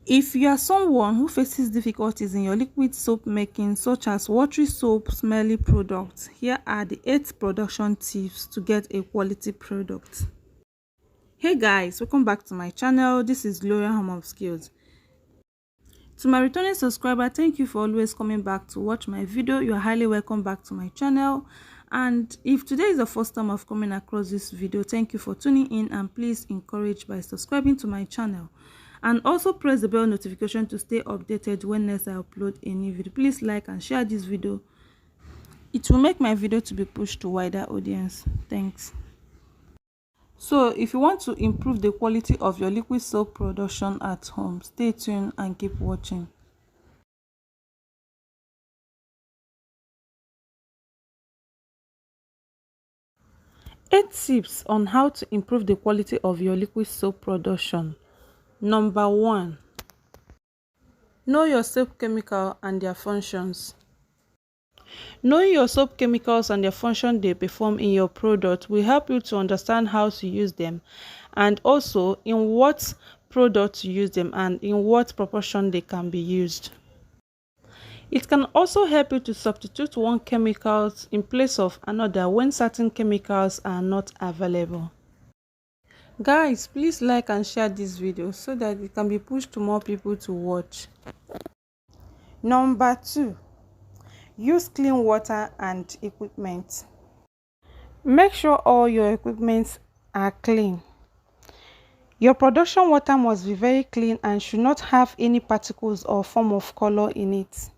If you are someone who faces difficulties in your liquid soap making, such as watery soap, smelly products, here are the 8 production tips to get a quality product. Hey guys, welcome back to my channel. This is Gloria Home of Skills. To my returning subscriber, thank you for always coming back to watch my video. You are highly welcome back to my channel. And if today is the first time of coming across this video, thank you for tuning in, and please encourage by subscribing to my channel. And also press the bell notification to stay updated when next I upload a new video. Please like and share this video. It will make my video to be pushed to wider audience. Thanks. So if you want to improve the quality of your liquid soap production at home, stay tuned and keep watching. Eight tips on how to improve the quality of your liquid soap production. Number 1. Know your soap chemical and their functions. Knowing your soap chemicals and their function they perform in your product will help you to understand how to use them, and also in what product to use them and in what proportion they can be used. It can also help you to substitute one chemical in place of another when certain chemicals are not available. Guys, please like and share this video so that it can be pushed to more people to watch. Number 2. Use clean water and equipment. Make sure all your equipment are clean. Your production water must be very clean and should not have any particles or form of color in it.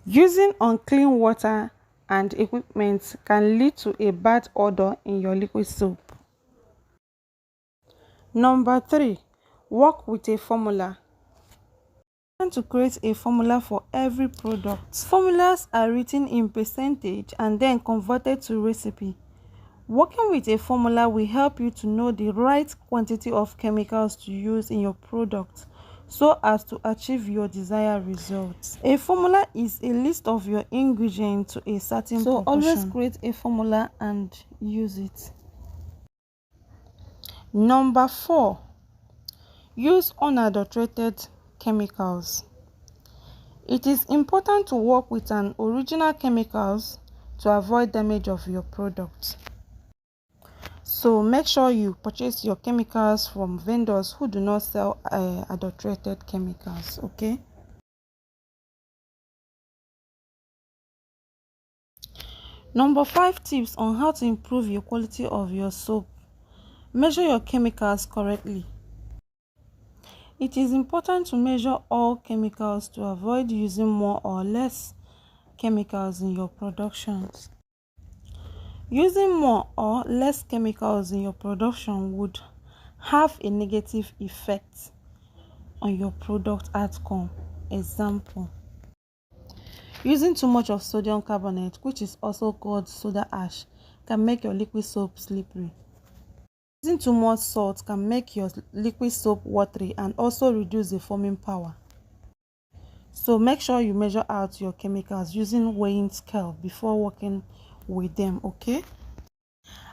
Using unclean water and equipment can lead to a bad odor in your liquid soap. Number 3. Work with a formula. To create a formula for every product. Formulas are written in percentage and then converted to recipe. Working with a formula will help you to know the right quantity of chemicals to use in your product so as to achieve your desired results. A formula is a list of your ingredients to a certain proportion. Always create a formula and use it. Number 4. Use unadulterated chemicals. It is important to work with an original chemicals to avoid damage of your product. So make sure you purchase your chemicals from vendors who do not sell adulterated chemicals, okay? Number 5 tips on how to improve your quality of your soap. Measure your chemicals correctly. It is important to measure all chemicals to avoid using more or less chemicals in your productions. Using more or less chemicals in your production would have a negative effect on your product outcome. Example: using too much of sodium carbonate, which is also called soda ash, can make your liquid soap slippery. Using too much salt can make your liquid soap watery and also reduce the foaming power. So make sure you measure out your chemicals using weighing scale before working with them, okay?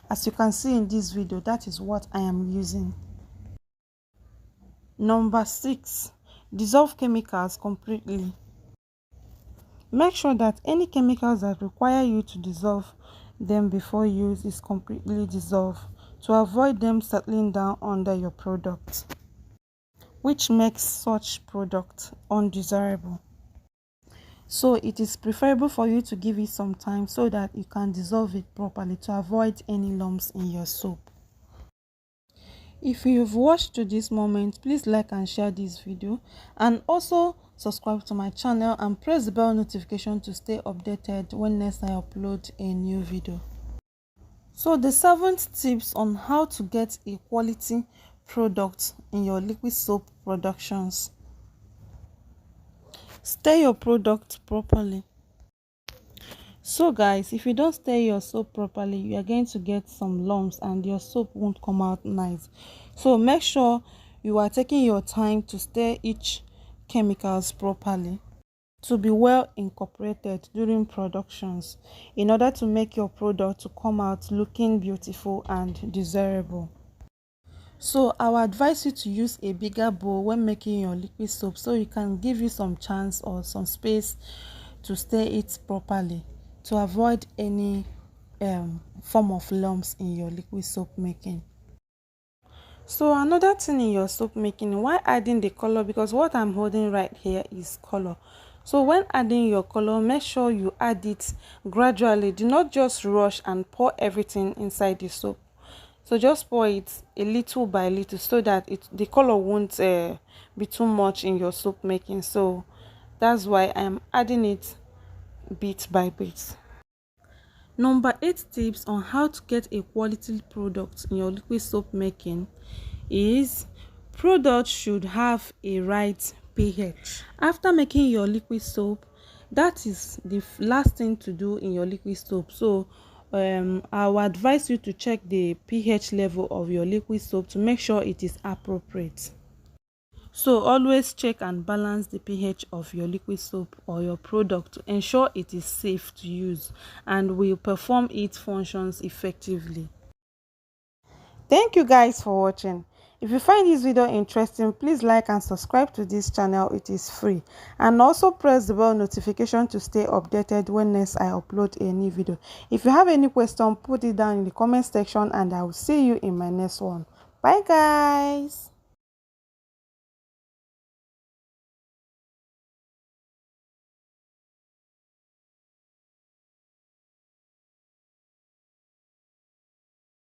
As you can see in this video, that is what I am using. Number 6. Dissolve chemicals completely. Make sure that any chemicals that require you to dissolve them before use is completely dissolved to avoid them settling down under your product, which makes such product undesirable. So it is preferable for you to give it some time so that you can dissolve it properly to avoid any lumps in your soap. If you've watched to this moment, please like and share this video, and also subscribe to my channel and press the bell notification to stay updated when next I upload a new video. So the 7th tips on how to get a quality product in your liquid soap productions. Stir your product properly. So guys, if you don't stir your soap properly, you are going to get some lumps and your soap won't come out nice. So make sure you are taking your time to stir each chemicals properly to be well incorporated during productions in order to make your product to come out looking beautiful and desirable. So I will advise you to use a bigger bowl when making your liquid soap, so it can give you some chance or some space to stir it properly to avoid any form of lumps in your liquid soap making. So another thing in your soap making, why adding the color, because what I'm holding right here is color. So when adding your color, make sure you add it gradually. Do not just rush and pour everything inside the soap. So just pour it a little by little so that the color won't be too much in your soap making. So that's why I'm adding it bit by bit. Number 8 tips on how to get a quality product in your liquid soap making is product should have a right pH. After making your liquid soap, that is the last thing to do in your liquid soap. So I will advise you to check the pH level of your liquid soap to make sure it is appropriate. So always check and balance the pH of your liquid soap or your product to ensure it is safe to use and will perform its functions effectively. Thank you guys for watching. If you find this video interesting, please like and subscribe to this channel. It is free. And also press the bell notification to stay updated when next I upload a new video. If you have any question, put it down in the comment section and I will see you in my next one. Bye guys.